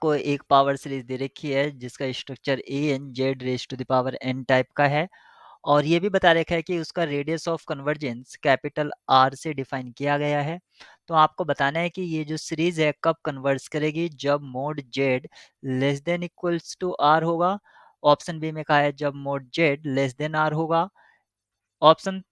आपको एक power series दे रखी है जिसका structure A N Z raise to the power N type का है और ये भी बता रखा है कि उसका radius of convergence capital R से डिफाइन किया गया है। तो आपको बताना है कि ये जो सीरीज है कब कन्वर्ज करेगी, जब mod Z less than equals to R होगा। ऑप्शन बी में कहा है जब mod Z less than R होगा। ऑप्शन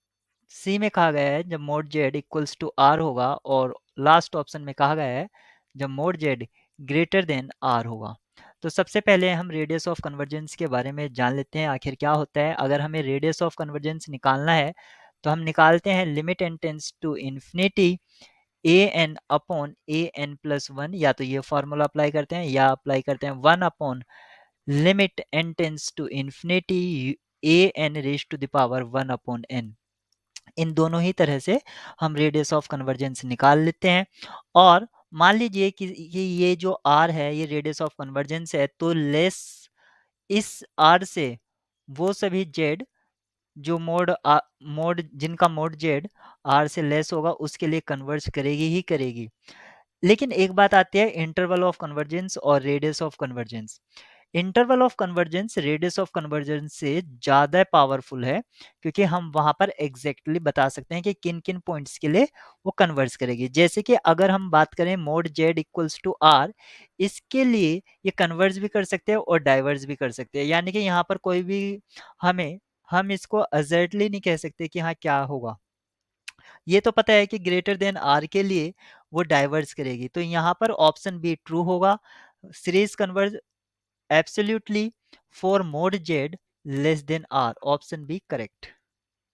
सी में कहा गया है जब mod Z equals to R होगा और लास्ट ऑप्शन में कहा गया है जब mod Z greater than R होगा। तो सबसे पहले हम रेडियस ऑफ कन्वर्जेंस के बारे में जान लेते हैं आखिर क्या होता है। अगर हमें रेडियस ऑफ कन्वर्जेंस निकालना है तो हम निकालते हैं limit N tends to infinity A N upon A N plus one, या तो ये फॉर्मूला अप्लाई करते हैं या अप्लाई करते हैं one upon limit N tends to infinity A n raise to the power one upon n. इन दोनों ही तरह से हम रेडियस ऑफ कन्वर्जेंस निकाल लेते हैं। और मान लीजिए कि ये जो आर है ये रेडियस ऑफ कन्वर्जेंस है, तो लेस इस आर से वो सभी जेड जो मोड जिनका मोड जेड आर से लेस होगा उसके लिए कन्वर्ज करेगी ही करेगी। लेकिन एक बात आती है इंटरवल ऑफ कन्वर्जेंस और radius of convergence. Interval of convergence radius of convergence से ज़्यादा पावरफुल है, क्योंकि हम वहां पर एग्जैक्टली बता सकते हैं कि किन किन पॉइंट्स के लिए वो कन्वर्ज करेगी। जैसे कि अगर हम बात करें mod Z equals to R, इसके लिए ये कन्वर्ज भी कर सकते हैं और डाइवर्ज भी कर सकते हैं। यानी कि यहाँ पर कोई भी हम इसको अजर्टली नहीं कह सकते कि हाँ क्या होगा। ये तो पता है कि ग्रेटर देन आर के लिए वो डाइवर्स करेगी, तो यहाँ पर ऑप्शन बी ट्रू होगा। Series converge absolutely for mod Z less than R, option B correct.